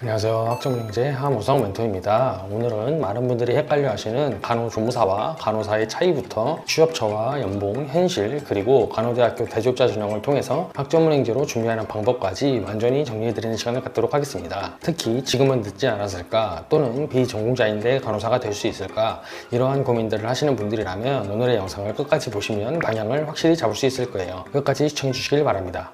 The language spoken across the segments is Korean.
안녕하세요. 학점문제 함우성 멘토입니다. 오늘은 많은 분들이 헷갈려 하시는 간호조무사와 간호사의 차이부터 취업처와 연봉, 현실, 그리고 간호대학교 대졸자 전형을 통해서 학점문행제로 준비하는 방법까지 완전히 정리해드리는 시간을 갖도록 하겠습니다. 특히 지금은 늦지 않았을까 또는 비전공자인데 간호사가 될 수 있을까 이러한 고민들을 하시는 분들이라면 오늘의 영상을 끝까지 보시면 방향을 확실히 잡을 수 있을 거예요. 끝까지 시청해 주시길 바랍니다.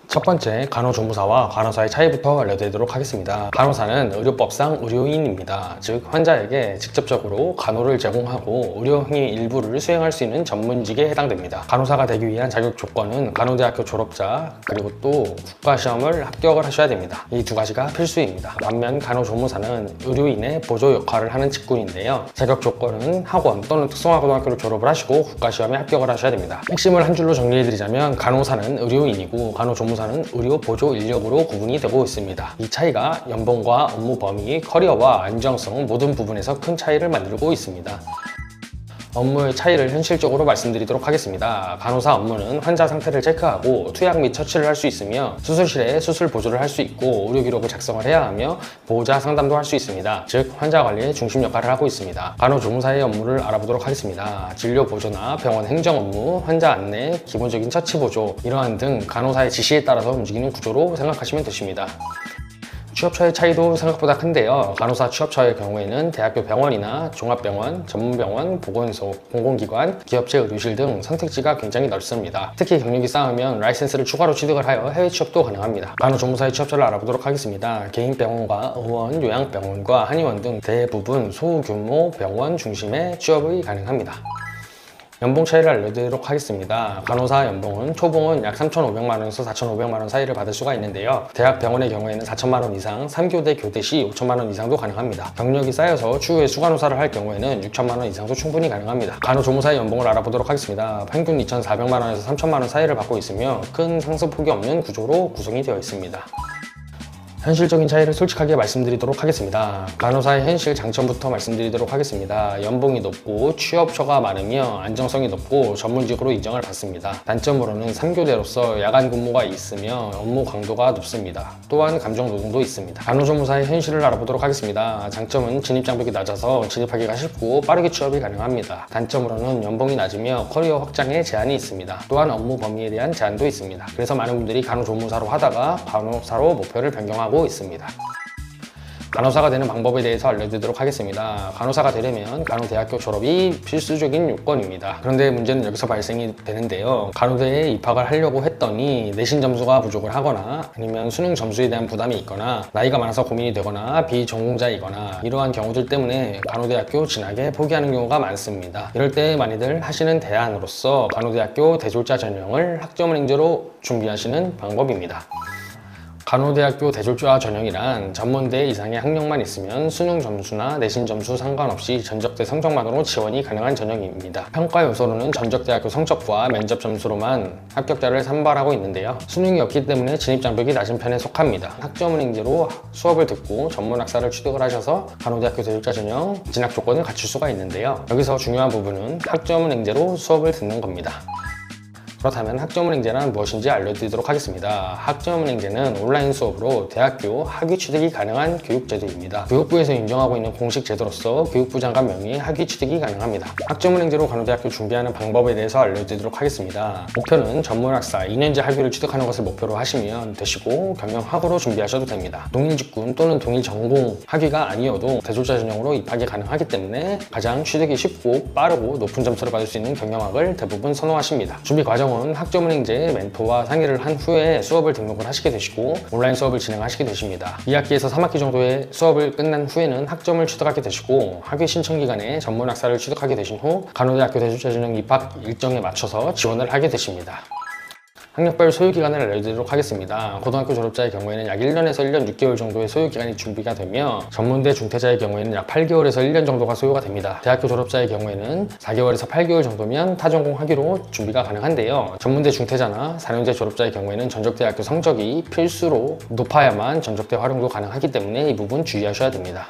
첫 번째, 간호조무사와 간호사의 차이부터 알려드리도록 하겠습니다. 간호사는 의료법상 의료인입니다. 즉, 환자에게 직접적으로 간호를 제공하고 의료 행위 일부를 수행할 수 있는 전문직에 해당됩니다. 간호사가 되기 위한 자격 조건은 간호대학교 졸업자, 그리고 또 국가시험을 합격을 하셔야 됩니다. 이 두 가지가 필수입니다. 반면 간호조무사는 의료인의 보조 역할을 하는 직군인데요. 자격 조건은 학원 또는 특성화고등학교를 졸업을 하시고 국가시험에 합격을 하셔야 됩니다. 핵심을 한 줄로 정리해드리자면 간호사는 의료인이고 간호조무사는 의료 보조 인력으로 구분이 되고 있습니다. 이 차이가 연봉과 업무 범위, 커리어와 안정성 모든 부분에서 큰 차이를 만들고 있습니다. 업무의 차이를 현실적으로 말씀드리도록 하겠습니다. 간호사 업무는 환자 상태를 체크하고 투약 및 처치를 할 수 있으며 수술실에 수술 보조를 할 수 있고 의료 기록을 작성을 해야 하며 보호자 상담도 할 수 있습니다. 즉 환자 관리의 중심 역할을 하고 있습니다. 간호조무사의 업무를 알아보도록 하겠습니다. 진료 보조나 병원 행정 업무, 환자 안내, 기본적인 처치 보조 이러한 등 간호사의 지시에 따라서 움직이는 구조로 생각하시면 되십니다. 취업처의 차이도 생각보다 큰데요. 간호사 취업처의 경우에는 대학교 병원이나 종합병원, 전문병원, 보건소, 공공기관, 기업체 의료실 등 선택지가 굉장히 넓습니다. 특히 경력이 쌓으면 라이센스를 추가로 취득을 하여 해외 취업도 가능합니다. 간호조무사의 취업처를 알아보도록 하겠습니다. 개인병원과 의원, 요양병원과 한의원 등 대부분 소규모 병원 중심의 취업이 가능합니다. 연봉 차이를 알려드리도록 하겠습니다. 간호사 연봉은 초봉은 약 3,500만원에서 4,500만원 사이를 받을 수가 있는데요. 대학 병원의 경우에는 4천만원 이상, 3교대 교대 시 5천만원 이상도 가능합니다. 경력이 쌓여서 추후에 수간호사를 할 경우에는 6천만원 이상도 충분히 가능합니다. 간호조무사의 연봉을 알아보도록 하겠습니다. 평균 2,400만원에서 3천만원 사이를 받고 있으며 큰 상승폭이 없는 구조로 구성이 되어 있습니다. 현실적인 차이를 솔직하게 말씀드리도록 하겠습니다. 간호사의 현실 장점부터 말씀드리도록 하겠습니다. 연봉이 높고 취업처가 많으며 안정성이 높고 전문직으로 인정을 받습니다. 단점으로는 3교대로서 야간 근무가 있으며 업무 강도가 높습니다. 또한 감정 노동도 있습니다. 간호조무사의 현실을 알아보도록 하겠습니다. 장점은 진입 장벽이 낮아서 진입하기가 쉽고 빠르게 취업이 가능합니다. 단점으로는 연봉이 낮으며 커리어 확장에 제한이 있습니다. 또한 업무 범위에 대한 제한도 있습니다. 그래서 많은 분들이 간호조무사로 하다가 간호사로 목표를 변경하고 있습니다. 간호사가 되는 방법에 대해서 알려드리도록 하겠습니다. 간호사가 되려면 간호대학교 졸업이 필수적인 요건입니다. 그런데 문제는 여기서 발생이 되는데요. 간호대에 입학을 하려고 했더니 내신 점수가 부족을 하거나 아니면 수능 점수에 대한 부담이 있거나 나이가 많아서 고민이 되거나 비전공자이거나 이러한 경우들 때문에 간호대학교 진학에 포기하는 경우가 많습니다. 이럴 때 많이들 하시는 대안으로서 간호대학교 대졸자 전형을 학점은행제로 준비하시는 방법입니다. 간호대학교 대졸자 전형이란 전문대 이상의 학력만 있으면 수능 점수나 내신 점수 상관없이 전적대 성적만으로 지원이 가능한 전형입니다. 평가 요소로는 전적대학교 성적과 면접 점수로만 합격자를 선발하고 있는데요. 수능이 없기 때문에 진입 장벽이 낮은 편에 속합니다. 학점은행제로 수업을 듣고 전문학사를 취득을 하셔서 간호대학교 대졸자 전형 진학 조건을 갖출 수가 있는데요. 여기서 중요한 부분은 학점은행제로 수업을 듣는 겁니다. 그렇다면 학점은행제란 무엇인지 알려드리도록 하겠습니다. 학점은행제는 온라인 수업으로 대학교 학위 취득이 가능한 교육제도입니다. 교육부에서 인정하고 있는 공식 제도로서 교육부 장관 명의의 학위 취득이 가능합니다. 학점은행제로 간호대학교 준비하는 방법에 대해서 알려드리도록 하겠습니다. 목표는 전문학사 2년제 학위를 취득하는 것을 목표로 하시면 되시고 경영학으로 준비하셔도 됩니다. 동일직군 또는 동일전공 학위가 아니어도 대졸자 전형으로 입학이 가능하기 때문에 가장 취득이 쉽고 빠르고 높은 점수를 받을 수 있는 경영학을 대부분 선호하십니다. 준비 과정은 학점은행제 멘토와 상의를 한 후에 수업을 등록을 하시게 되시고 온라인 수업을 진행하시게 되십니다. 2학기에서 3학기 정도의 수업을 끝난 후에는 학점을 취득하게 되시고 학위 신청 기간에 전문학사를 취득하게 되신 후 간호대학교 대졸자 전형 입학 일정에 맞춰서 지원을 하게 되십니다. 학력별 소요기간을 알려드리도록 하겠습니다. 고등학교 졸업자의 경우에는 약 1년에서 1년 6개월 정도의 소요기간이 준비가 되며 전문대 중퇴자의 경우에는 약 8개월에서 1년 정도가 소요가 됩니다. 대학교 졸업자의 경우에는 4개월에서 8개월 정도면 타전공 학위로 준비가 가능한데요. 전문대 중퇴자나 4년제 졸업자의 경우에는 전적대학교 성적이 필수로 높아야만 전적대 활용도 가능하기 때문에 이 부분 주의하셔야 됩니다.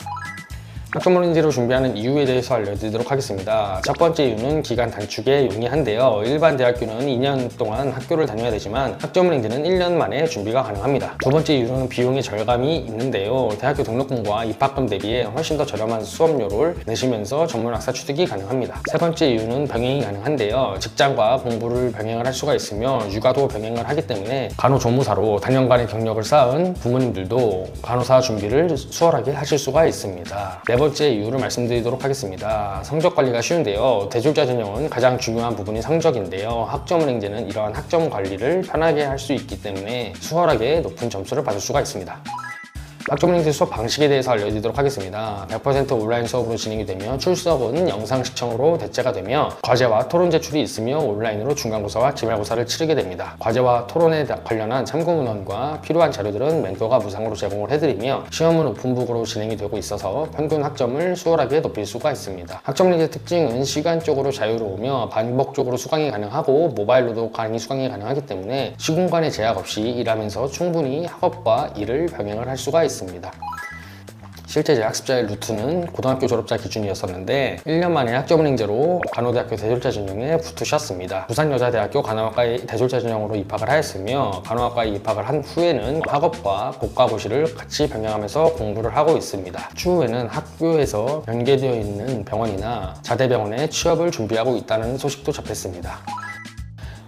학점오렌지로 준비하는 이유에 대해서 알려드리도록 하겠습니다. 첫 번째 이유는 기간 단축에 용이한데요. 일반 대학교는 2년 동안 학교를 다녀야 되지만 학점오렌지는 1년 만에 준비가 가능합니다. 두 번째 이유는 비용의 절감이 있는데요. 대학교 등록금과 입학금 대비에 훨씬 더 저렴한 수업료를 내시면서 전문학사 취득이 가능합니다. 세 번째 이유는 병행이 가능한데요. 직장과 공부를 병행을 할 수가 있으며 육아도 병행을 하기 때문에 간호조무사로 단연간의 경력을 쌓은 부모님들도 간호사 준비를 수월하게 하실 수가 있습니다. 네 번째 이유를 말씀드리도록 하겠습니다. 성적 관리가 쉬운데요. 대졸자 전형은 가장 중요한 부분이 성적인데요. 학점은행제는 이러한 학점 관리를 편하게 할 수 있기 때문에 수월하게 높은 점수를 받을 수가 있습니다. 학점은행제 수업 방식에 대해서 알려드리도록 하겠습니다. 100% 온라인 수업으로 진행이 되며 출석은 영상 시청으로 대체가 되며 과제와 토론 제출이 있으며 온라인으로 중간고사와 기말고사를 치르게 됩니다. 과제와 토론에 관련한 참고 문헌과 필요한 자료들은 멘토가 무상으로 제공을 해드리며 시험은 오픈북으로 진행이 되고 있어서 평균 학점을 수월하게 높일 수가 있습니다. 학점은행제 특징은 시간적으로 자유로우며 반복적으로 수강이 가능하고 모바일로도 강의 수강이 가능하기 때문에 시공간의 제약 없이 일하면서 충분히 학업과 일을 병행을 할 수가 있습니다. 실제 제 학습자의 루트는 고등학교 졸업자 기준이었었는데 1년 만에 학점은행제로 간호대학교 대졸자 전형에 붙으셨습니다. 부산여자대학교 간호학과의 대졸자 전형으로 입학을 하였으며 간호학과에 입학을 한 후에는 학업과 국가고시를 같이 병행하면서 공부를 하고 있습니다. 추후에는 학교에서 연계되어 있는 병원이나 자대병원에 취업을 준비하고 있다는 소식도 접했습니다.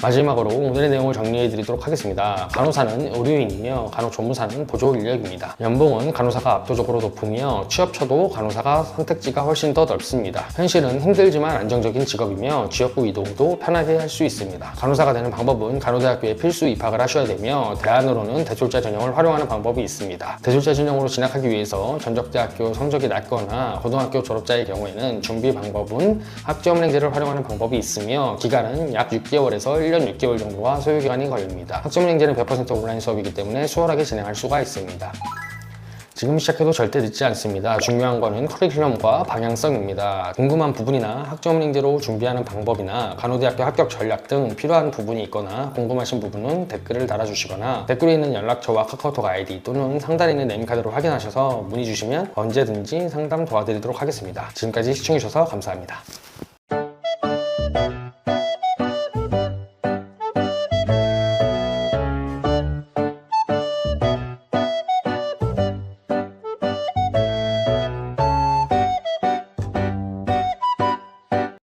마지막으로 오늘의 내용을 정리해 드리도록 하겠습니다. 간호사는 의료인이며 간호조무사는 보조 인력입니다. 연봉은 간호사가 압도적으로 높으며 취업처도 간호사가 선택지가 훨씬 더 넓습니다. 현실은 힘들지만 안정적인 직업이며 지역구 이동도 편하게 할 수 있습니다. 간호사가 되는 방법은 간호대학교에 필수 입학을 하셔야 되며 대안으로는 대졸자 전형을 활용하는 방법이 있습니다. 대졸자 전형으로 진학하기 위해서 전적대학교 성적이 낮거나 고등학교 졸업자의 경우에는 준비 방법은 학점은행제를 활용하는 방법이 있으며 기간은 약 6개월에서 1년 6개월 정도가 소요기간이 걸립니다. 학점은행제는 100% 온라인 수업이기 때문에 수월하게 진행할 수가 있습니다. 지금 시작해도 절대 늦지 않습니다. 중요한 거는 커리큘럼과 방향성입니다. 궁금한 부분이나 학점은행제로 준비하는 방법이나 간호대학교 합격 전략 등 필요한 부분이 있거나 궁금하신 부분은 댓글을 달아주시거나 댓글에 있는 연락처와 카카오톡 아이디 또는 상단에 있는 네임카드로 확인하셔서 문의 주시면 언제든지 상담 도와드리도록 하겠습니다. 지금까지 시청해주셔서 감사합니다.